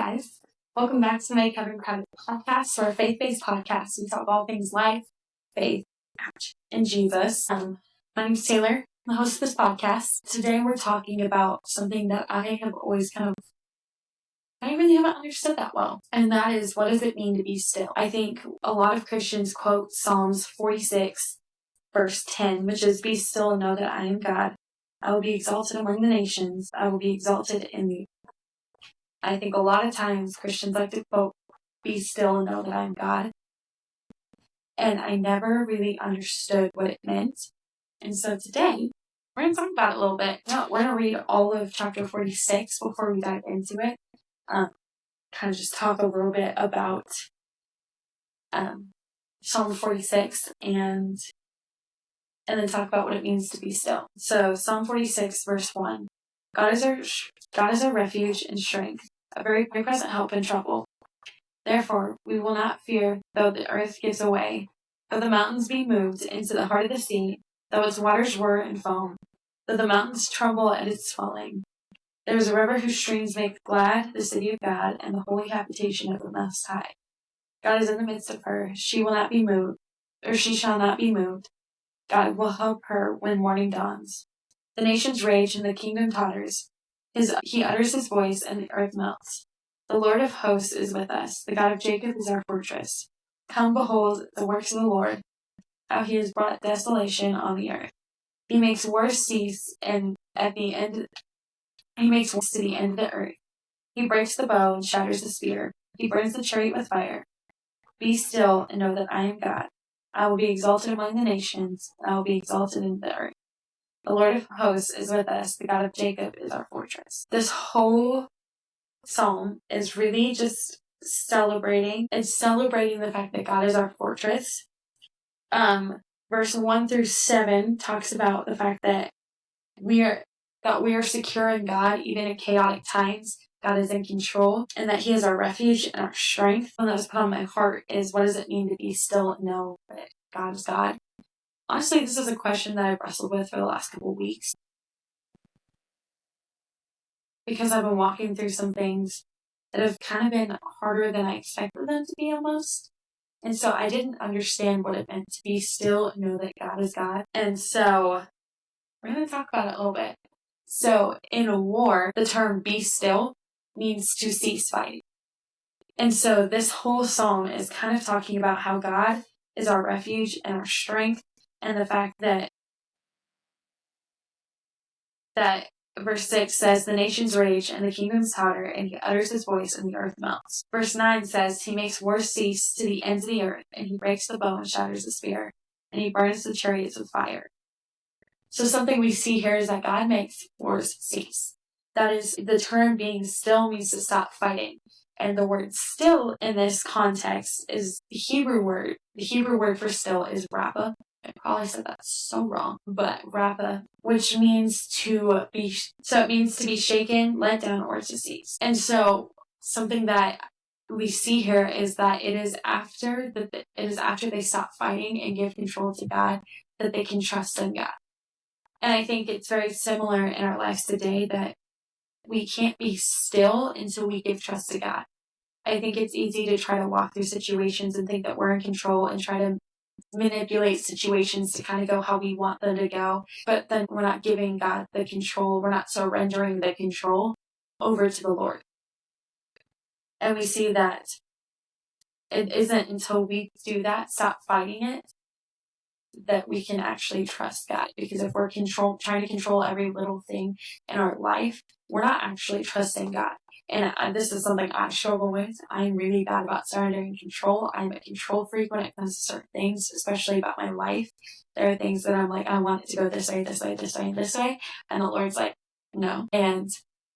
guys. Welcome back to my Covered Crowded podcast, or a faith-based podcast. We talk all things life, faith, and Jesus. My name's Taylor, the host of this podcast. Today we're talking about something that I have always I really haven't understood that well. And that is, what does it mean to be still? I think a lot of Christians quote Psalms 46, verse 10, which is, "Be still and know that I am God. I will be exalted among the nations. I will be exalted in the..." I think a lot of times Christians like to quote, "Be still and know that I am God." And I never really understood what it meant. And so today, we're going to talk about it a little bit. We're going to read all of chapter 46 before we dive into it. Kind of just talk a little bit about Psalm 46 and then talk about what it means to be still. So Psalm 46, verse 1. God is our refuge and strength, a very present help in trouble. Therefore, we will not fear, though the earth gives away, though the mountains be moved into the heart of the sea, though its waters whir and foam, though the mountains tremble at its swelling. There is a river whose streams make glad the city of God and the holy habitation of the Most High. God is in the midst of her. She will not be moved, or she shall not be moved. God will help her when morning dawns. The nations rage and the kingdom totters. He utters his voice and the earth melts. The Lord of hosts is with us. The God of Jacob is our fortress. Come, behold the works of the Lord, how he has brought desolation on the earth. He makes wars cease, and he makes wars to the end of the earth. He breaks the bow and shatters the spear. He burns the chariot with fire. Be still and know that I am God. I will be exalted among the nations. I will be exalted in the earth. The Lord of hosts is with us. The God of Jacob is our fortress. This whole psalm is really just celebrating. It's celebrating the fact that God is our fortress. Verse 1 through 7 talks about the fact that we are secure in God, even in chaotic times. God is in control, and that he is our refuge and our strength. One that was put on my heart is, what does it mean to be still and know that God is God? Honestly, this is a question that I've wrestled with for the last couple of weeks, because I've been walking through some things that have kind of been harder than I expected them to be almost. And so I didn't understand what it meant to be still and know that God is God. And so we're going to talk about it a little bit. So in a war, the term "be still" means to cease fighting. And so this whole psalm is kind of talking about how God is our refuge and our strength, and the fact that verse 6 says, "The nations rage and the kingdoms totter, and he utters his voice and the earth melts." Verse 9 says, "He makes wars cease to the ends of the earth, and he breaks the bow and shatters the spear, and he burns the chariots with fire." So something we see here is that God makes wars cease. That is, the term "being still" means to stop fighting. And the word "still" in this context is the Hebrew word. The Hebrew word for still is rapha. I probably said that so wrong, but rapha, which means to be shaken, let down, or to cease. And so something that we see here is that it is after they stop fighting and give control to God that they can trust in God. And I think it's very similar in our lives today, that we can't be still until we give trust to God. I think it's easy to try to walk through situations and think that we're in control and try to manipulate situations to kind of go how we want them to go. But then we're not giving God the control. We're not surrendering the control over to the Lord. And we see that it isn't until we do that, stop fighting it, that we can actually trust God. Because if we're trying to control every little thing in our life, we're not actually trusting God. And this is something I struggle with. I'm really bad about surrendering control. I'm a control freak when it comes to certain things, especially about my life. There are things that I'm like, I want it to go this way, this way, this way, and this way. And the Lord's like, no. And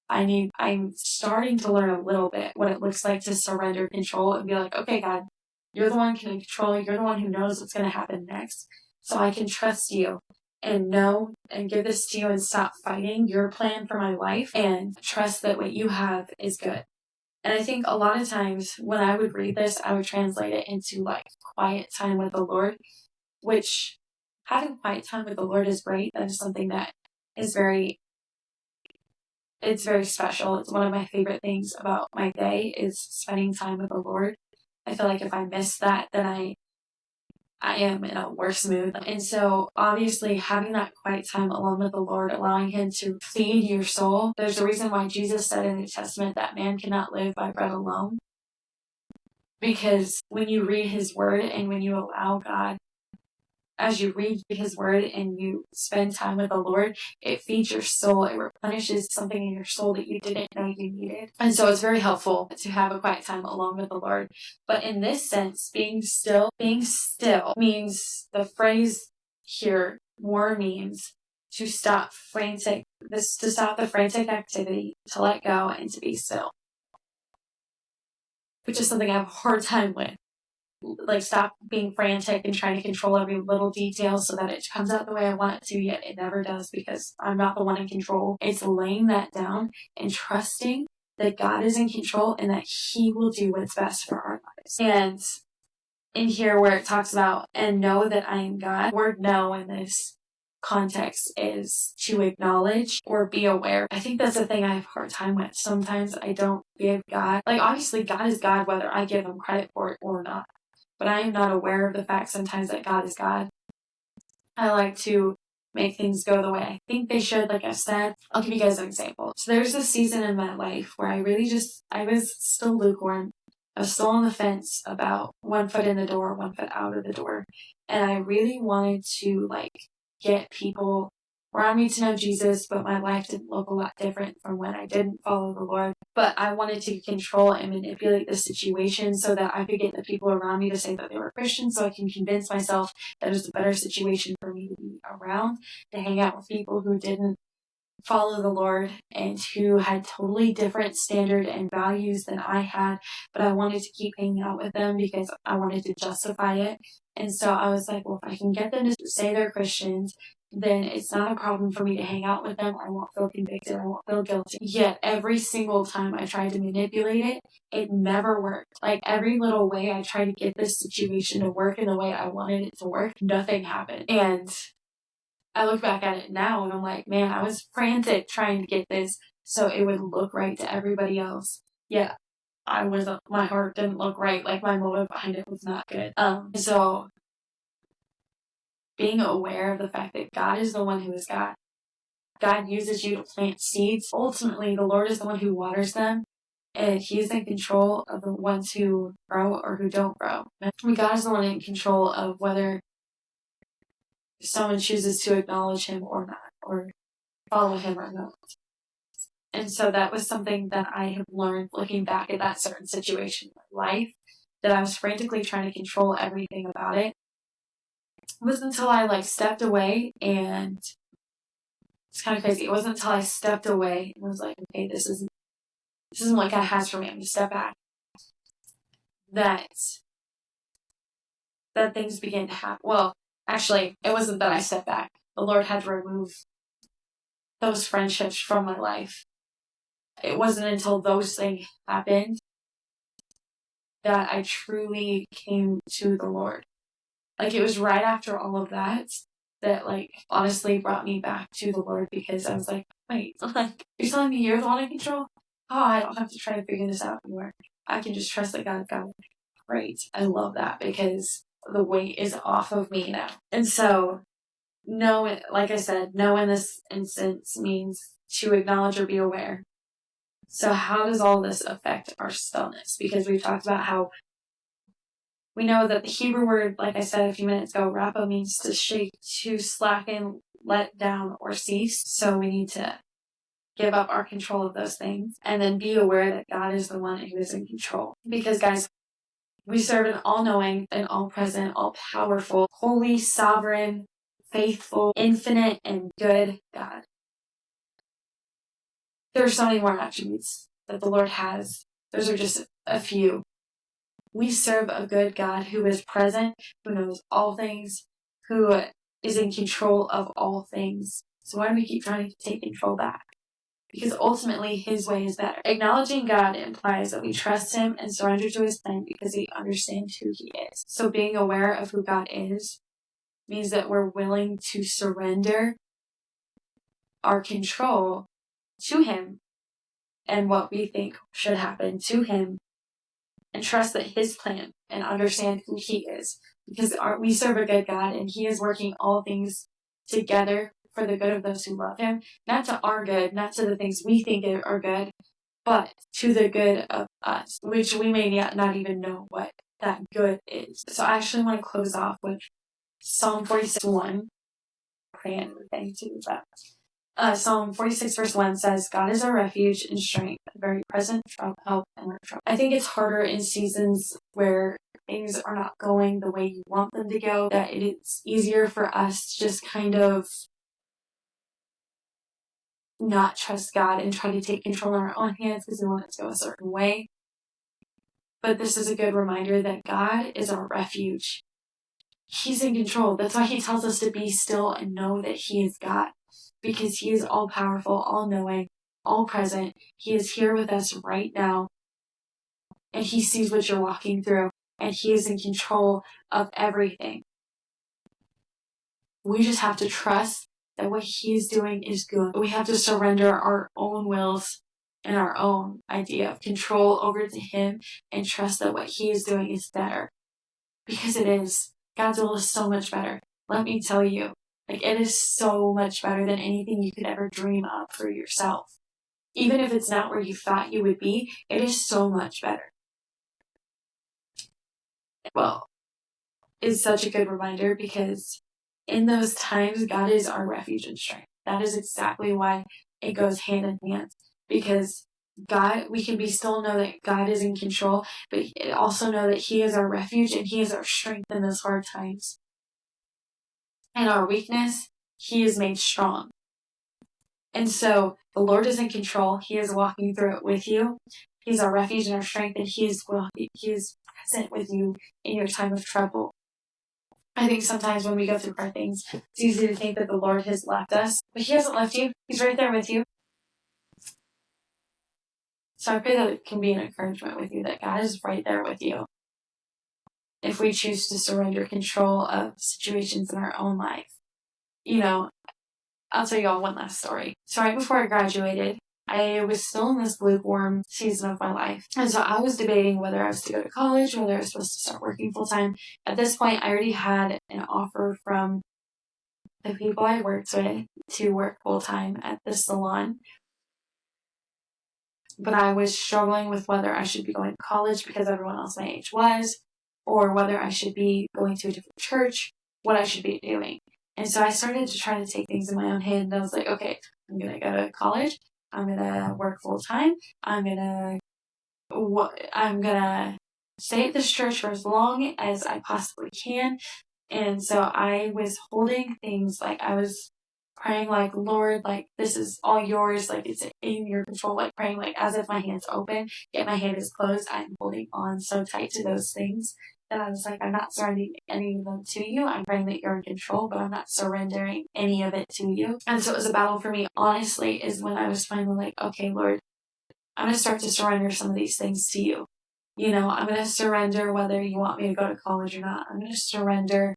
I'm starting to learn a little bit what it looks like to surrender control and be like, okay, God, you're the one who can control. You're the one who knows what's going to happen next. So I can trust you and know and give this to you and stop fighting your plan for my life and trust that what you have is good. And I think a lot of times when I would read this, I would translate it into like quiet time with the Lord, which having quiet time with the Lord is great. That is something that is it's very special. It's one of my favorite things about my day is spending time with the Lord. I feel like if I miss that, then I am in a worse mood. And so obviously having that quiet time alone with the Lord, allowing him to feed your soul. There's a reason why Jesus said in the New Testament that man cannot live by bread alone. Because when you read his word and when you allow God, as you read his word and you spend time with the Lord, it feeds your soul. It replenishes something in your soul that you didn't know you needed. And so it's very helpful to have a quiet time alone with the Lord. But in this sense, being still means, the phrase here more means to stop to stop the frantic activity, to let go and to be still. Which is something I have a hard time with. Like, stop being frantic and trying to control every little detail so that it comes out the way I want it to, yet it never does because I'm not the one in control. It's laying that down and trusting that God is in control and that he will do what's best for our lives. And in here where it talks about, and know that I am God, the word know in this context is to acknowledge or be aware. I think that's the thing I have a hard time with. Sometimes I don't give God, like, obviously God is God whether I give him credit for it or not. But I am not aware of the fact sometimes that God is God. I like to make things go the way I think they should, like I said. I'll give you guys an example. So there's a season in my life where I was still lukewarm. I was still on the fence about 1 foot in the door, 1 foot out of the door. And I really wanted to, get people around me to know Jesus, but my life didn't look a lot different from when I didn't follow the Lord. But I wanted to control and manipulate the situation so that I could get the people around me to say that they were Christians, so I can convince myself that it was a better situation for me to be around, to hang out with people who didn't follow the Lord and who had totally different standard and values than I had, but I wanted to keep hanging out with them because I wanted to justify it. And so I was like, well, if I can get them to say they're Christians, then it's not a problem for me to hang out with them. I won't feel convicted. I won't feel guilty. Yet every single time I tried to manipulate it, it never worked. Like, every little way I tried to get this situation to work in the way I wanted it to work, nothing happened. And I look back at it now and I'm like, man, I was frantic trying to get this so it would look right to everybody else. Yet my heart didn't look right. Like, my motive behind it was not good. So being aware of the fact that God is the one who is God. God uses you to plant seeds. Ultimately, the Lord is the one who waters them, and he's in control of the ones who grow or who don't grow. God is the one in control of whether someone chooses to acknowledge him or not, or follow him or not. And so that was something that I have learned looking back at that certain situation in my life, that I was frantically trying to control everything about it. It wasn't until I stepped away, and it's kind of crazy. It wasn't until I stepped away and was like, okay, this isn't what God has for me. I'm going to step back. That things began to happen. Well, actually, it wasn't that I stepped back. The Lord had to remove those friendships from my life. It wasn't until those things happened that I truly came to the Lord. It was right after all of that honestly brought me back to the Lord, because I was like, wait, you're telling me you're the one in control? Oh, I don't have to try to figure this out anymore. I can just trust that God got it. Great. I love that, because the weight is off of me now. And so, like I said, know in this instance means to acknowledge or be aware. So how does all this affect our stillness? Because we've talked about how we know that the Hebrew word, like I said a few minutes ago, rappa, means to shake, to slacken, let down, or cease. So we need to give up our control of those things and then be aware that God is the one who is in control. Because, guys, we serve an all-knowing, an all-present, all-powerful, holy, sovereign, faithful, infinite, and good God. There are so many more attributes that the Lord has. Those are just a few. We serve a good God who is present, who knows all things, who is in control of all things. So why do we keep trying to take control back? Because ultimately, his way is better. Acknowledging God implies that we trust him and surrender to his plan because we understand who he is. So being aware of who God is means that we're willing to surrender our control to him and what we think should happen to him, and trust that his plan, and understand who he is. Because we serve a good God, and he is working all things together for the good of those who love him, not to our good, not to the things we think are good, but to the good of us, which we may not even know what that good is. So I actually want to close off with Psalm 46:1. Pray and everything too, but Psalm 46 verse 1 says, God is our refuge and strength, a very present help in our trouble. I think it's harder in seasons where things are not going the way you want them to go, that it's easier for us to just kind of not trust God and try to take control in our own hands because we want it to go a certain way. But this is a good reminder that God is our refuge. He's in control. That's why he tells us to be still and know that he is God. Because he is all powerful, all knowing, all present. He is here with us right now. And he sees what you're walking through. And he is in control of everything. We just have to trust that what he is doing is good. We have to surrender our own wills and our own idea of control over to him and trust that what he is doing is better. Because it is. God's will is so much better. Let me tell you, it is so much better than anything you could ever dream up for yourself. Even if it's not where you thought you would be, it is so much better. Well, it's such a good reminder because in those times, God is our refuge and strength. That is exactly why it goes hand in hand. Because God, we can be still know that God is in control, but also know that he is our refuge and he is our strength in those hard times. And our weakness, he is made strong. And so the Lord is in control. He is walking through it with you. He's our refuge and our strength, and he is present with you in your time of trouble. I think sometimes when we go through hard things, it's easy to think that the Lord has left us, but he hasn't left you. He's right there with you. So I pray that it can be an encouragement with you that God is right there with you. If we choose to surrender control of situations in our own life. I'll tell you all one last story. So right before I graduated, I was still in this lukewarm season of my life. And so I was debating whether I was to go to college, whether I was supposed to start working full time. At this point, I already had an offer from the people I worked with to work full time at the salon. But I was struggling with whether I should be going to college because everyone else my age was, or whether I should be going to a different church, what I should be doing. And so I started to try to take things in my own hand, and I was like, okay, I'm going to go to college. I'm going to work full time. I'm going to stay at this church for as long as I possibly can. And so I was holding things, I was praying Lord, this is all yours, it's in your control, praying as if my hand's open, yet my hand is closed. I'm holding on so tight to those things that I was I'm not surrendering any of them to you. I'm praying that you're in control, but I'm not surrendering any of it to you. And so it was a battle for me, honestly, is when I was finally okay, Lord, I'm going to start to surrender some of these things to you. I'm going to surrender whether you want me to go to college or not. I'm going to surrender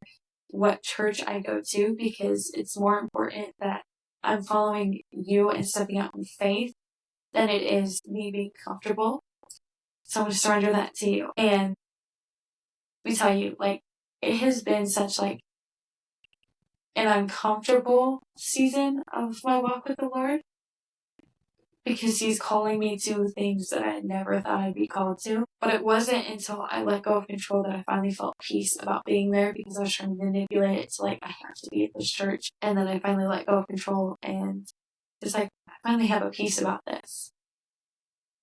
what church I go to because it's more important that I'm following you and stepping out in faith than it is me being comfortable. So I'm going to surrender that to you. And let me tell you, it has been such an uncomfortable season of my walk with the Lord because he's calling me to things that I never thought I'd be called to. But it wasn't until I let go of control that I finally felt peace about being there because I was trying to manipulate it to I have to be at this church. And then I finally let go of control and it's I finally have a peace about this.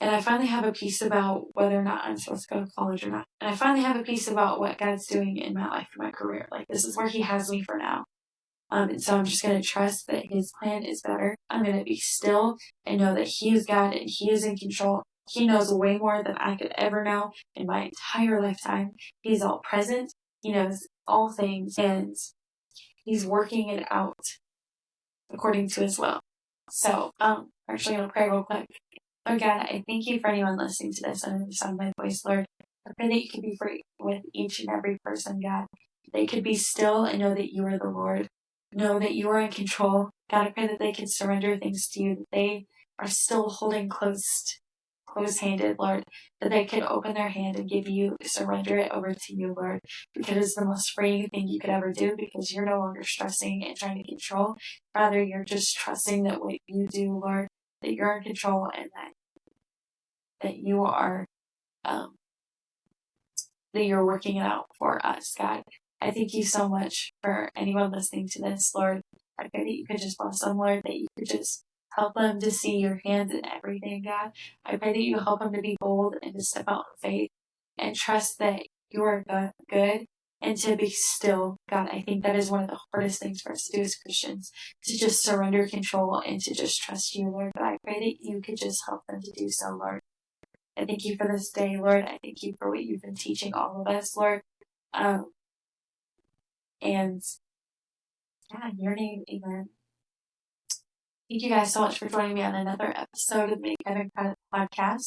And I finally have a peace about whether or not I'm supposed to go to college or not. And I finally have a peace about what God's doing in my life, in my career. This is where he has me for now. And so I'm just going to trust that his plan is better. I'm going to be still and know that he is God and he is in control. He knows way more than I could ever know in my entire lifetime. He's all present. He knows all things and he's working it out according to his will. So, I'm actually going to pray real quick. Lord God, I thank you for anyone listening to this under the sound of my voice, Lord. I pray that you could be free with each and every person, God. They could be still and know that you are the Lord. Know that you are in control. God, I pray that they can surrender things to you, that they are still holding close-handed, Lord, that they could open their hand and surrender it over to you, Lord, because it's the most freeing thing you could ever do, because you're no longer stressing and trying to control. Rather, you're just trusting that what you do, Lord, that you're in control, and that you are, that you're working it out for us, God. I thank you so much for anyone listening to this, Lord. I pray that you could just bless them, Lord, that you could just help them to see your hand in everything, God. I pray that you help them to be bold and to step out in faith and trust that you are good and to be still, God. I think that is one of the hardest things for us to do as Christians, to just surrender control and to just trust you, Lord. But I pray that you could just help them to do so, Lord. I thank you for this day, Lord. I thank you for what you've been teaching all of us, Lord. And yeah, in your name, amen. Thank you guys so much for joining me on another episode of the Make Heaven Podcast.